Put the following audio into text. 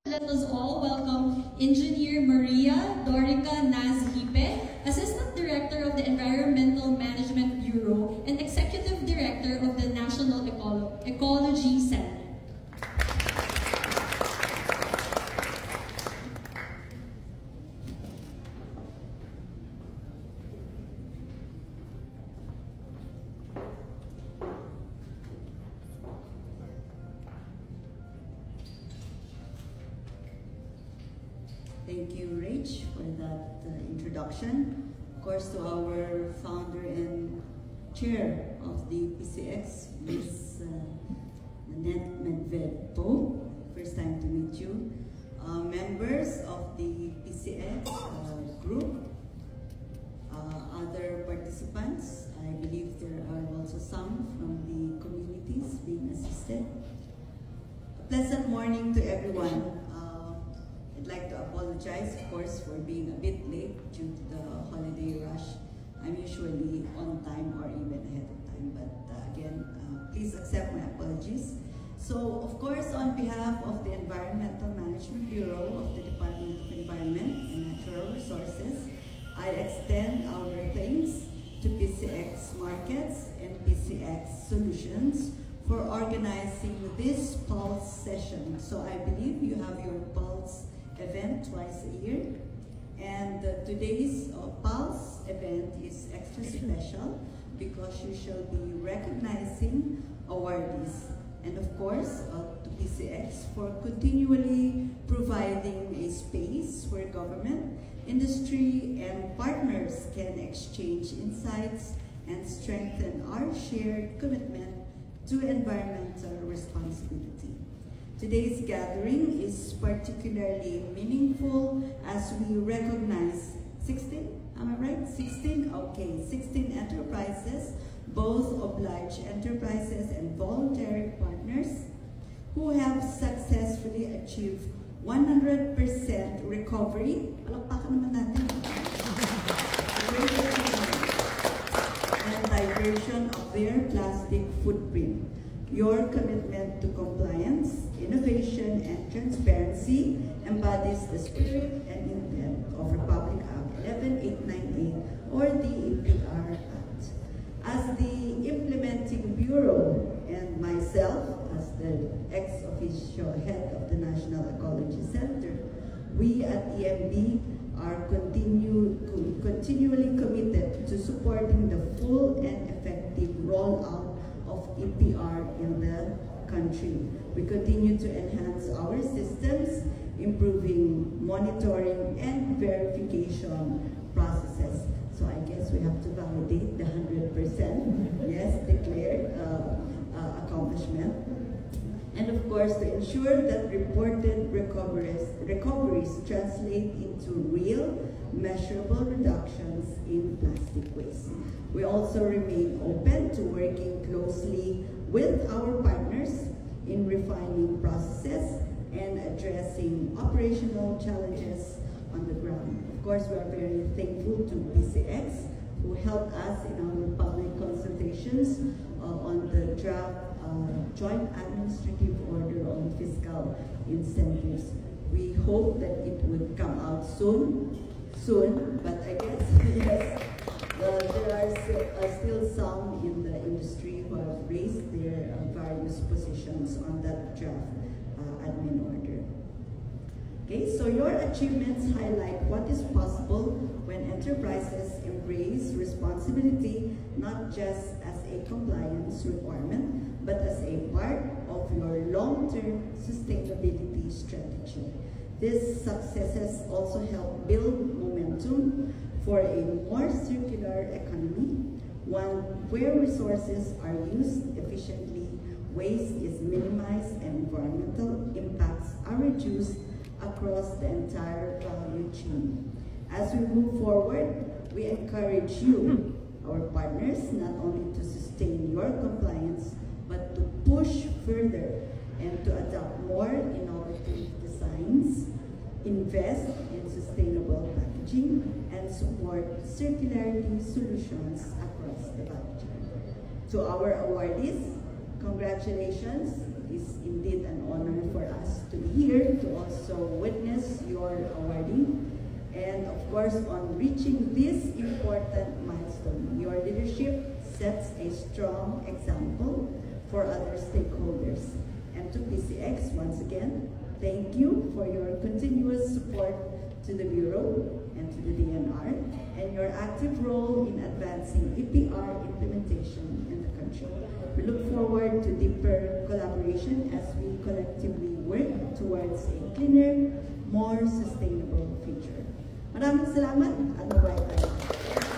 Let us all welcome Engineer Maria Dorica Nazhipe, Assistant Director of the Environmental Management Bureau and Executive Director of the National Ecology Center. Thank you, Rach, for that introduction. Of course, to our founder and chair of the PCX, Ms. Nanette Medvedbo. First time to meet you. Members of the PCX group, other participants. I believe there are also some from the communities being assisted. A pleasant morning to everyone. I'd like to apologize, of course, for being a bit late due to the holiday rush. I'm usually on time or even ahead of time, but again, please accept my apologies. So, of course, on behalf of the Environmental Management Bureau of the Department of Environment and Natural Resources, I extend our thanks to PCX Markets and PCX Solutions for organizing this Pulse session. So I believe you have your Pulse event twice a year, and today's Pulse event is extra special because you shall be recognizing awardees, and of course to PCX for continually providing a space where government, industry, and partners can exchange insights and strengthen our shared commitment to environmental responsibility. Today's gathering is particularly meaningful as we recognize 16, am I right? 16? Okay, 16 enterprises, both obliged enterprises and voluntary partners, who have successfully achieved 100% recovery. Palakpakan naman natin. And diversion of their plastic footprint. Your commitment to compliance, innovation, and transparency embodies the spirit and intent of Republic Act 11898 or the EPR Act. As the implementing bureau and myself as the ex-officio head of the National Ecology Center, we at EMB are continually committed to supporting the full and effective rollout of EPR in the country. We continue to enhance our systems, improving monitoring and verification processes. So I guess we have to validate the 100%, yes, declared accomplishment. And of course, to ensure that reported recoveries translate into real, measurable reductions in plastic waste. We also remain open to working closely with our partners in refining processes and addressing operational challenges on the ground. Of course, we are very thankful to PCX, who helped us in our public consultations on the draft Joint Administrative Order on Fiscal Incentives. We hope that it would come out soon, but I guess, yes, there are still some in the industry who have raised their various positions on that draft admin order. Okay, so your achievements highlight what is possible when enterprises embrace responsibility not just as a compliance requirement, but as a part of your long-term sustainability strategy. These successes also help build momentum for a more circular economy, one where resources are used efficiently, waste is minimized, and environmental impacts are reduced across the entire value chain. As we move forward, we encourage you, our partners, not only to sustain your compliance, but to push further and to adopt more innovative designs, invest in sustainable packaging, and support circularity solutions across the value chain. To our awardees, congratulations. is indeed an honor for us to be here to also witness your awarding. And of course, on reaching this important milestone, your leadership sets a strong example for other stakeholders. And to PCX, once again, thank you for your continuous support to the Bureau and to the DNR, and your active role in advancing EPR implementation in the country. We look forward to deeper collaboration as we collectively work towards a cleaner, more sustainable future. Maraming salamat at mabuhay tayo.